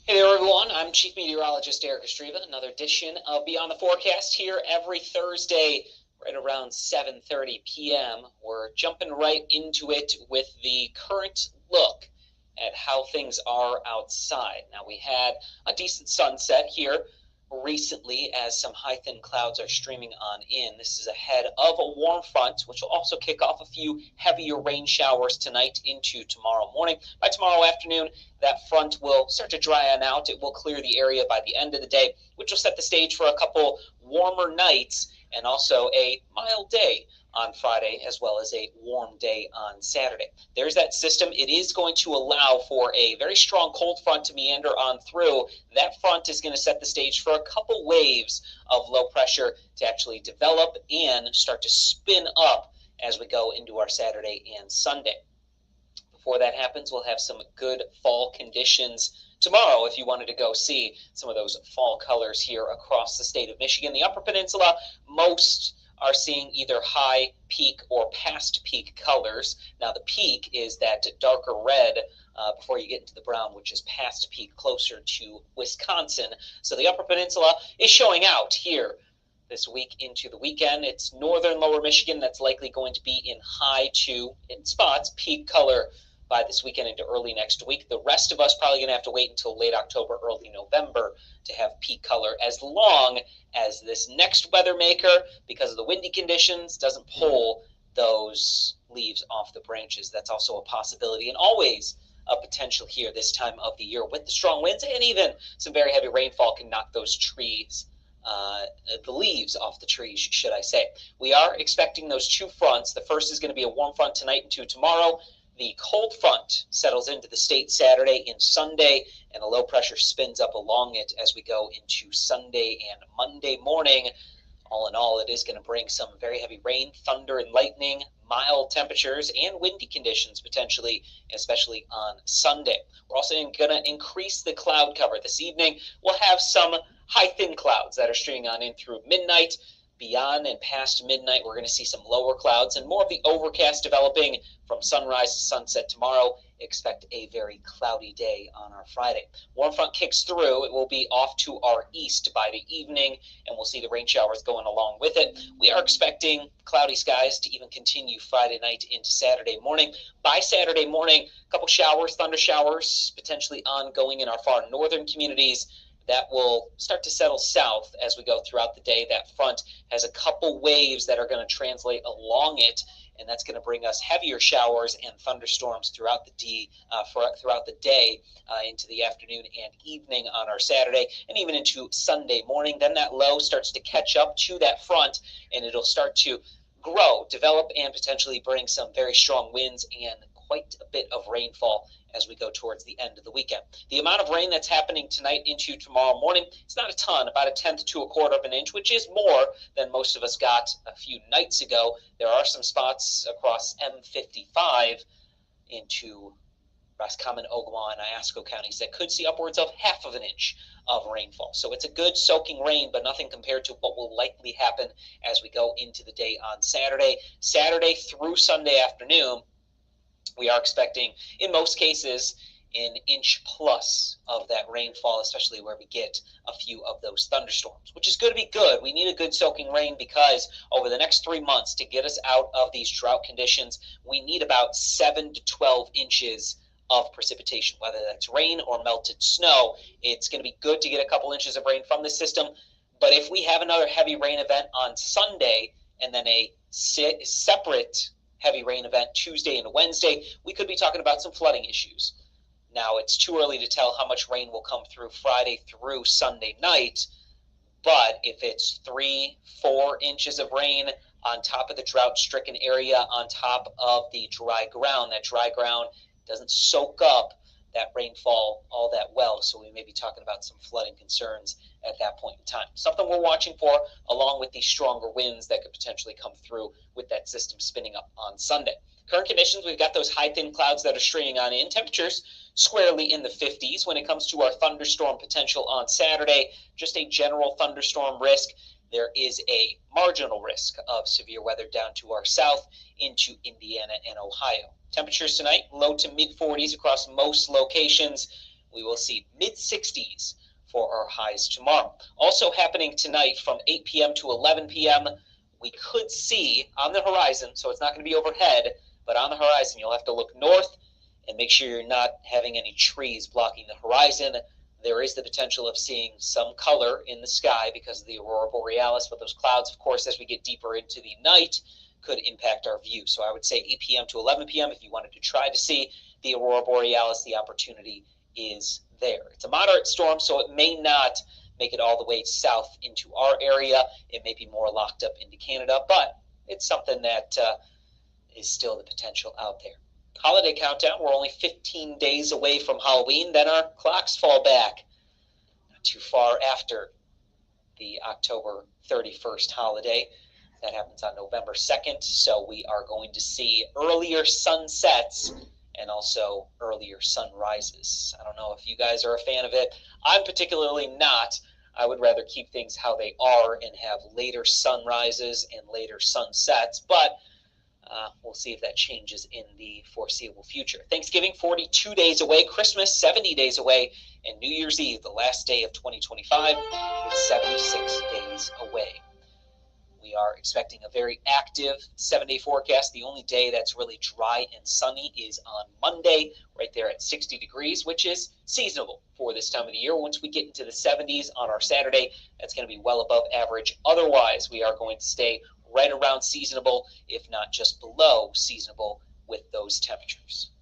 Hey there, everyone. I'm Chief Meteorologist Erik Kostrzewa. Another edition of Beyond the Forecast here every Thursday, right around 7:30 p.m. We're jumping right into it with the current look at how things are outside. Now, we had a decent sunset here recently as some high thin clouds are streaming on in. This is ahead of a warm front, which will also kick off a few heavier rain showers tonight into tomorrow morning. By tomorrow afternoon, that front will start to dry on out. It will clear the area by the end of the day, which will set the stage for a couple warmer nights and also a mild day on Friday, as well as a warm day on Saturday. There's that system. It is going to allow for a very strong cold front to meander on through. That front is going to set the stage for a couple waves of low pressure to actually develop and start to spin up as we go into our Saturday and Sunday. Before that happens, we'll have some good fall conditions tomorrow if you wanted to go see some of those fall colors here across the state of Michigan. The Upper Peninsula, most are seeing either high peak or past peak colors. Now the peak is that darker red before you get into the brown, which is past peak closer to Wisconsin. So the Upper Peninsula is showing out here this week into the weekend. It's northern lower Michigan that's likely going to be in high to, in spots, peak color by this weekend into early next week. The rest of us probably going to have to wait until late October, early November to have peak color, as long as this next weather maker, because of the windy conditions, doesn't pull those leaves off the branches. That's also a possibility, and always a potential here this time of the year with the strong winds, and even some very heavy rainfall can knock those trees, the leaves off the trees, should I say. We are expecting those two fronts. The first is going to be a warm front tonight into tomorrow. The cold front settles into the state Saturday and Sunday, and a low pressure spins up along it as we go into Sunday and Monday morning. All in all, it is going to bring some very heavy rain, thunder, and lightning, mild temperatures, and windy conditions potentially, especially on Sunday. We're also going to increase the cloud cover. This evening, we'll have some high thin clouds that are streaming on in through midnight. Beyond and past midnight, we're going to see some lower clouds and more of the overcast developing from sunrise to sunset tomorrow. Expect a very cloudy day on our Friday. Warm front kicks through. It will be off to our east by the evening, and we'll see the rain showers going along with it. We are expecting cloudy skies to even continue Friday night into Saturday morning. By Saturday morning, a couple showers, thunder showers, potentially ongoing in our far northern communities. That will start to settle south as we go throughout the day. That front has a couple waves that are going to translate along it, and that's going to bring us heavier showers and thunderstorms throughout the day into the afternoon and evening on our Saturday, and even into Sunday morning. Then that low starts to catch up to that front, and it'll start to grow, develop, and potentially bring some very strong winds and quite a bit of rainfall as we go towards the end of the weekend. The amount of rain that's happening tonight into tomorrow morning, it's not a ton, about a tenth to a quarter of an inch, which is more than most of us got a few nights ago. There are some spots across M55 into Roscommon, Ogama, and Iosco counties that could see upwards of half of an inch of rainfall. So it's a good soaking rain, but nothing compared to what will likely happen as we go into the day on Saturday. Saturday through Sunday afternoon, we are expecting, in most cases, an inch plus of that rainfall, especially where we get a few of those thunderstorms, which is going to be good. We need a good soaking rain because over the next 3 months, to get us out of these drought conditions, we need about 7 to 12 inches of precipitation, whether that's rain or melted snow. It's going to be good to get a couple inches of rain from the system, but if we have another heavy rain event on Sunday and then a separate heavy rain event Tuesday and Wednesday, we could be talking about some flooding issues. Now, it's too early to tell how much rain will come through Friday through Sunday night, but if it's 3-4 inches of rain on top of the drought-stricken area, on top of the dry ground, that dry ground doesn't soak up that rainfall all that well, so we may be talking about some flooding concerns at that point in time. Something we're watching for, along with these stronger winds that could potentially come through with that system spinning up on Sunday. Current conditions, we've got those high thin clouds that are streaming on in. Temperatures squarely in the 50s. When it comes to our thunderstorm potential on Saturday, just a general thunderstorm risk. There is a marginal risk of severe weather down to our south into Indiana and Ohio. Temperatures tonight, low to mid 40s across most locations. we will see mid-60s for our highs tomorrow. Also happening tonight from 8 p.m. to 11 p.m., we could see on the horizon, so it's not going to be overhead, but on the horizon, you'll have to look north and make sure you're not having any trees blocking the horizon. There is the potential of seeing some color in the sky because of the aurora borealis, but those clouds, of course, as we get deeper into the night, could impact our view. So I would say 8 p.m. to 11 p.m. if you wanted to try to see the aurora borealis, the opportunity is there. It's a moderate storm, so it may not make it all the way south into our area. It may be more locked up into Canada, but it's something that is still the potential out there. Holiday countdown, we're only 15 days away from Halloween, then our clocks fall back not too far after the October 31st holiday. That happens on November 2nd, so we are going to see earlier sunsets and also earlier sunrises. I don't know if you guys are a fan of it. I'm particularly not. I would rather keep things how they are and have later sunrises and later sunsets, but we'll see if that changes in the foreseeable future. Thanksgiving, 42 days away. Christmas, 70 days away. And New Year's Eve, the last day of 2025, is 76 days away. We are expecting a very active 7-day forecast. The only day that's really dry and sunny is on Monday, right there at 60 degrees, which is seasonable for this time of the year. Once we get into the 70s on our Saturday, that's going to be well above average. Otherwise, we are going to stay right around seasonable, if not just below seasonable with those temperatures.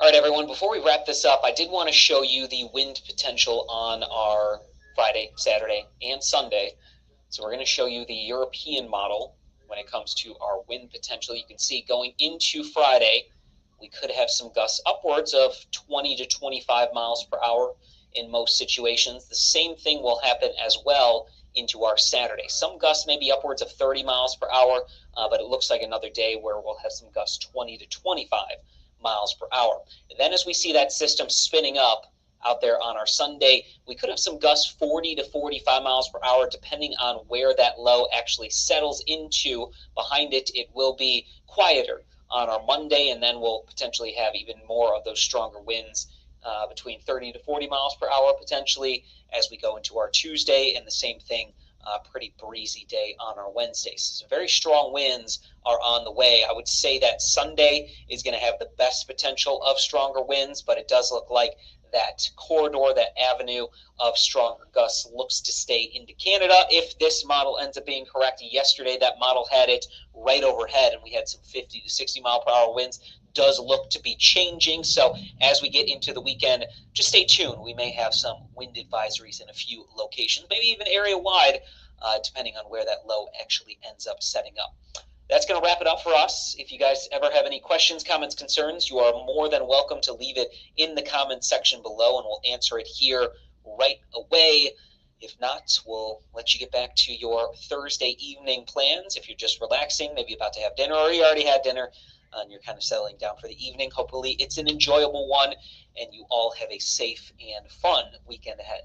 All right, everyone, before we wrap this up, I did want to show you the wind potential on our Friday, Saturday, and Sunday. So we're going to show you the European model when it comes to our wind potential. You can see going into Friday, we could have some gusts upwards of 20 to 25 miles per hour in most situations. The same thing will happen as well into our Saturday. Some gusts may be upwards of 30 miles per hour, but it looks like another day where we'll have some gusts 20 to 25 miles per hour. And then as we see that system spinning up out there on our Sunday, we could have some gusts 40 to 45 miles per hour depending on where that low actually settles into. Behind it, it will be quieter on our Monday, and then we'll potentially have even more of those stronger winds between 30 to 40 miles per hour potentially as we go into our Tuesday, and the same thing, pretty breezy day on our Wednesdays. So very strong winds are on the way. I would say that Sunday is going to have the best potential of stronger winds, but it does look like that corridor, that avenue of stronger gusts looks to stay into Canada. If this model ends up being correct, yesterday that model had it right overhead and we had some 50 to 60 mile per hour winds. Does look to be changing. So as we get into the weekend, just stay tuned. We may have some wind advisories in a few locations, maybe even area wide, depending on where that low actually ends up setting up. That's going to wrap it up for us. If you guys ever have any questions, comments, concerns, you are more than welcome to leave it in the comments section below, and we'll answer it here right away. If not, we'll let you get back to your Thursday evening plans. If you're just relaxing, maybe about to have dinner, or you already had dinner, and you're kind of settling down for the evening. Hopefully it's an enjoyable one, and you all have a safe and fun weekend ahead.